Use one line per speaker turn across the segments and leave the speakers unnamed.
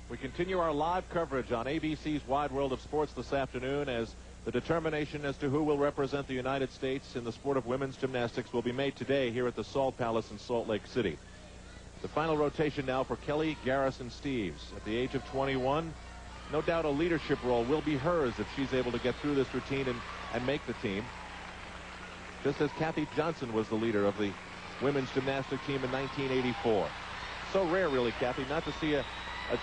We continue our live coverage on ABC's Wide World of Sports this afternoon as the determination as to who will represent the United States in the sport of women's gymnastics will be made today here at the Salt Palace in Salt Lake City. The final rotation now for Kelly Garrison Steeves. At the age of 21, no doubt a leadership role will be hers if she's able to get through this routine and make the team. Just as Kathy Johnson was the leader of the women's gymnastic team in 1984. So rare, really, Kathy, not to see a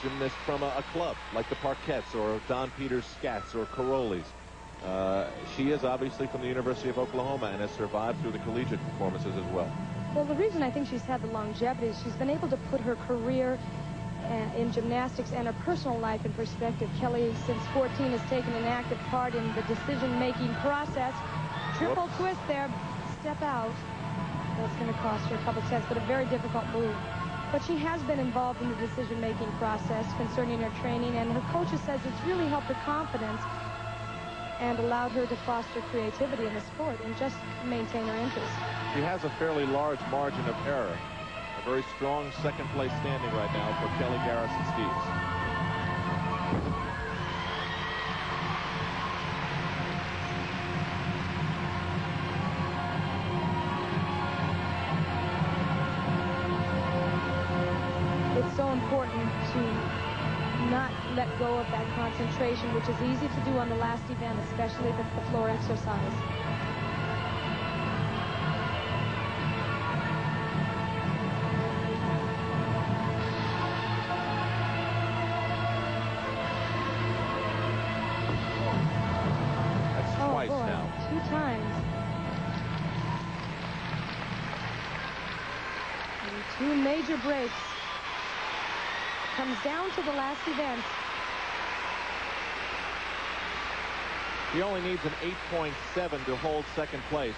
gymnast from a club like the Parkettes or Don Peters Scats or Caroli's. She is obviously from the University of Oklahoma and has survived through the collegiate performances as well.
Well, the reason I think she's had the longevity is she's been able to put her career in gymnastics and her personal life in perspective. Kelly, since 14, has taken an active part in the decision-making process. Triple twist there, step out. That's going to cost her a couple cents, but a very difficult move. But she has been involved in the decision-making process concerning her training, and her coaches says it's really helped her confidence and allowed her to foster creativity in the sport and just maintain her interest.
She has a fairly large margin of error. A very strong second-place standing right now for Kelly Garrison Steeves.
It's so important to not let go of that concentration, which is easy to do on the last event, especially if it's the floor exercise.
That's twice now.
2 times. And 2 major breaks. Comes down to the last event.
He only needs an 8.7 to hold second place.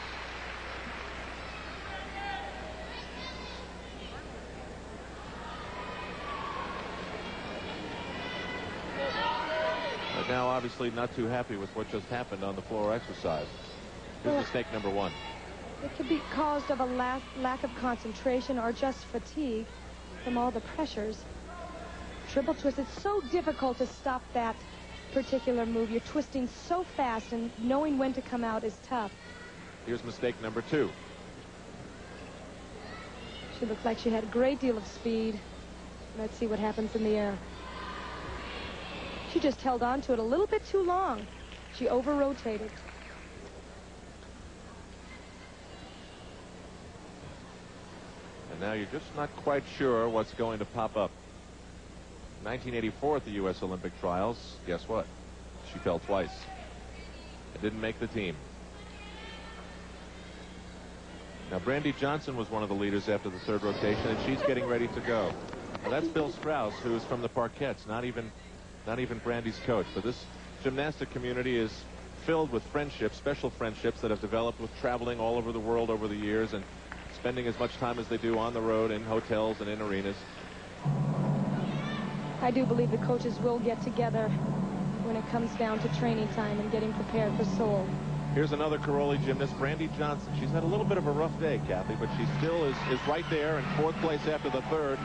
But now obviously not too happy with what just happened on the floor exercise. Here's mistake number 1.
It could be caused of a lack of concentration or just fatigue from all the pressures. Triple twist, it's so difficult to stop that particular move. You're twisting so fast, and knowing when to come out is tough.
Here's mistake number 2.
She looked like she had a great deal of speed. Let's see what happens in the air. She just held on to it a little bit too long. She over-rotated.
And now you're just not quite sure what's going to pop up. 1984 at the U.S. Olympic trials, guess what? She fell twice. It didn't make the team. Now, Brandy Johnson was one of the leaders after the 3rd rotation, and she's getting ready to go. Now, that's Bill Strauss, who is from the Parkettes, not even Brandy's coach. But this gymnastic community is filled with friendships, special friendships that have developed with traveling all over the world over the years and spending as much time as they do on the road in hotels and in arenas.
I do believe the coaches will get together when it comes down to training time and getting prepared for Seoul.
Here's another Karolyi gymnast, Brandy Johnson. She's had a little bit of a rough day, Kathy, but she still is right there in 4th place after the 3rd.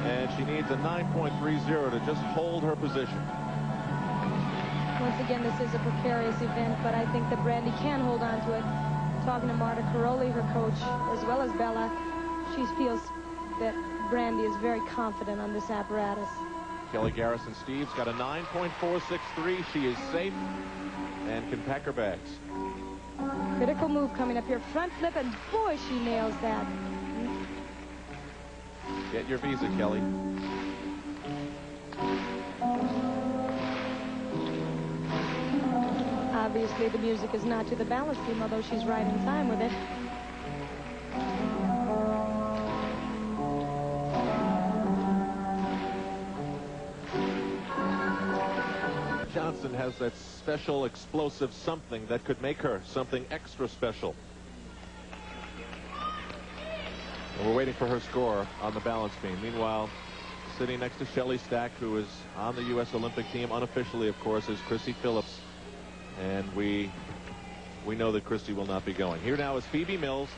And she needs a 9.30 to just hold her position.
Once again, this is a precarious event, but I think that Brandy can hold on to it. Talking to Marta Karolyi, her coach, as well as Bella, she feels that Brandy is very confident on this apparatus.
Kelly Garrison Steeves got a 9.463. She is safe and can pack her bags.
Critical move coming up here. Front flip, and boy, she nails that.
Get your visa, Kelly.
Obviously, the music is not to the balance beam, although she's right in time with it.
Johnson has that special explosive something that could make her something extra special. And we're waiting for her score on the balance beam. Meanwhile, sitting next to Shelley Stack, who is on the U.S. Olympic team unofficially, of course, is Chrissy Phillips. And we know that Christy will not be going. Here now is Phoebe Mills.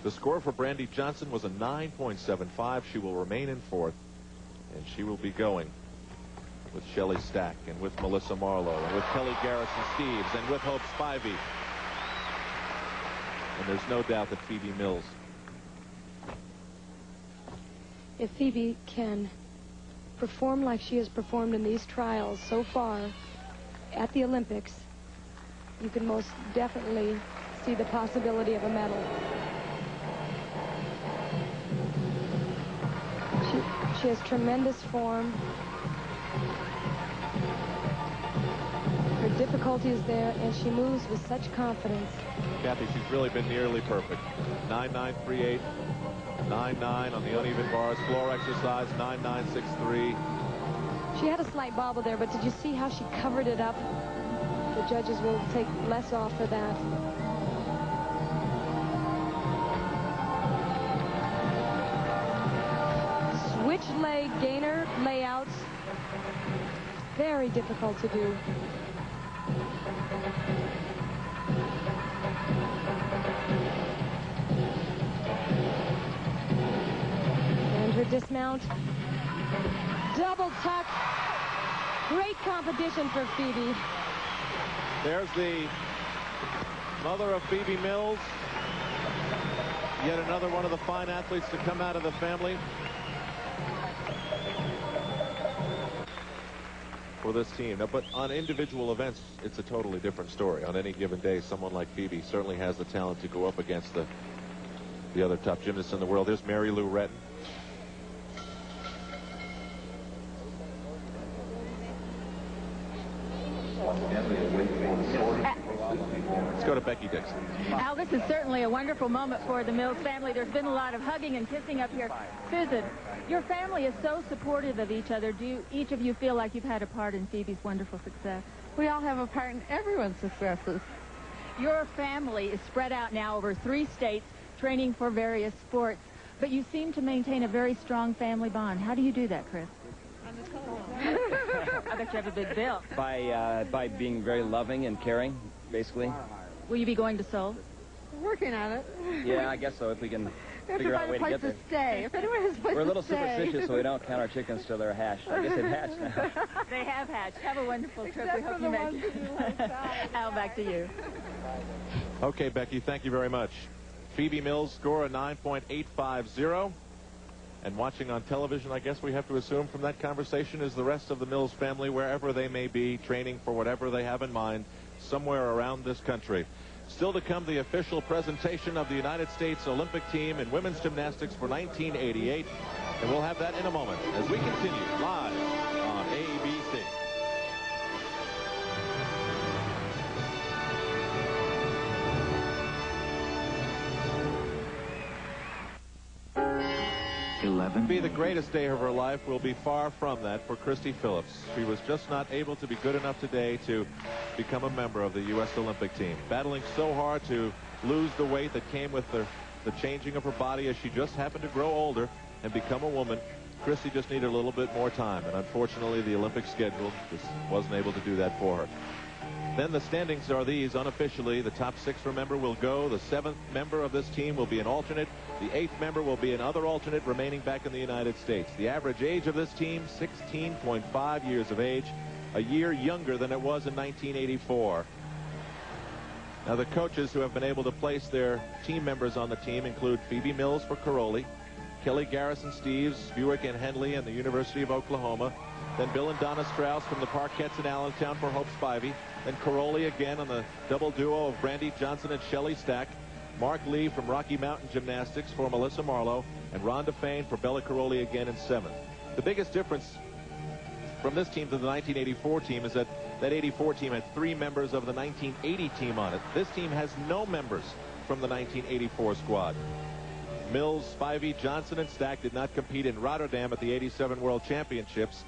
The score for Brandy Johnson was a 9.75. She will remain in 4th. And she will be going with Shelley Stack and with Melissa Marlowe and with Kelly Garrison-Steeves and with Hope Spivey. And there's no doubt that Phoebe Mills.
If Phoebe can perform like she has performed in these trials so far at the Olympics, you can most definitely see the possibility of a medal. She has tremendous form. Her difficulty is there, and she moves with such confidence.
Kathy, she's really been nearly perfect. 9.938, 9.9 on the uneven bars. Floor exercise, 9.963.
She had a slight bobble there, but did you see how she covered it up? The judges will take less off for that. Switch leg gainer layouts. Very difficult to do. And her dismount. Double tuck. Great competition for Phoebe.
There's the mother of Phoebe Mills. Yet another one of the fine athletes to come out of the family for this team. Now, but on individual events, it's a totally different story. On any given day, someone like Phoebe certainly has the talent to go up against the other top gymnasts in the world. There's Mary Lou Retton. Let's go to Becky Dixon.
Al, this is certainly a wonderful moment for the Mills family. There's been a lot of hugging and kissing up here. Susan, your family is so supportive of each other. Do each of you feel like you've had a part in Phoebe's wonderful success?
We all have a part in everyone's successes.
Your family is spread out now over 3 states, training for various sports, but you seem to maintain a very strong family bond. How do you do that, Chris? I bet you have a big bill.
By being very loving and caring, basically.
Will you be going to Seoul?
We're working on it.
Yeah, I guess so, if we can
We have to
figure out a
find
way
a
to
place
get
to
there.
stay. If anyone has a place
We're a little
to stay.
superstitious, so we don't count our chickens till they're hatched. I guess they've hatched now.
They have hatched. Have a wonderful trip.
Except
We hope
for
you
the
make
ones
it.
who do like that.
Al, back to you.
Okay, Becky, thank you very much. Phoebe Mills score a 9.850. And watching on television, I guess we have to assume from that conversation, is the rest of the Mills family, wherever they may be, training for whatever they have in mind, somewhere around this country. Still to come, the official presentation of the United States Olympic team in women's gymnastics for 1988. And we'll have that in a moment as we continue live on ABC. Be the greatest day of her life will be far from that for Christy Phillips. She was just not able to be good enough today to become a member of the U.S. Olympic team. Battling so hard to lose the weight that came with the changing of her body as she just happened to grow older and become a woman. Christy just needed a little bit more time, and unfortunately the Olympic schedule just wasn't able to do that for her. Then the standings are these unofficially. The top 6, remember, will go. The 7th member of this team will be an alternate. The 8th member will be another alternate remaining back in the United States. The average age of this team, 16.5 years of age, a year younger than it was in 1984. Now the coaches who have been able to place their team members on the team include Phoebe Mills for Karolyi, Kelly Garrison-Steeves, Buick and Henley and the University of Oklahoma, then Bill and Donna Strauss from the Parkettes in Allentown for Hope Spivey, then Karolyi again on the double duo of Brandy Johnson and Shelley Stack, Mark Lee from Rocky Mountain Gymnastics for Melissa Marlowe, and Rhonda Fain for Bella Karolyi again in 7th. The biggest difference from this team to the 1984 team is that 84 team had 3 members of the 1980 team on it. This team has no members from the 1984 squad. Mills, Spivey, Johnson, and Stack did not compete in Rotterdam at the 87 World Championships.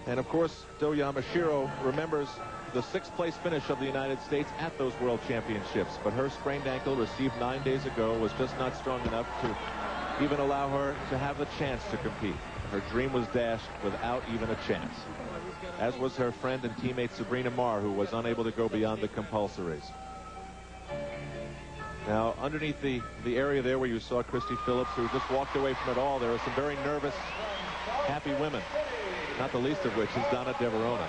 And, of course, Do Yamashiro remembers the 6th place finish of the United States at those World Championships. But her sprained ankle, received 9 days ago, was just not strong enough to even allow her to have the chance to compete. Her dream was dashed without even a chance, as was her friend and teammate Sabrina Marr, who was unable to go beyond the compulsories. Now, underneath the area there where you saw Christy Phillips, who just walked away from it all, there are some very nervous happy women, not the least of which is Donna Deverona.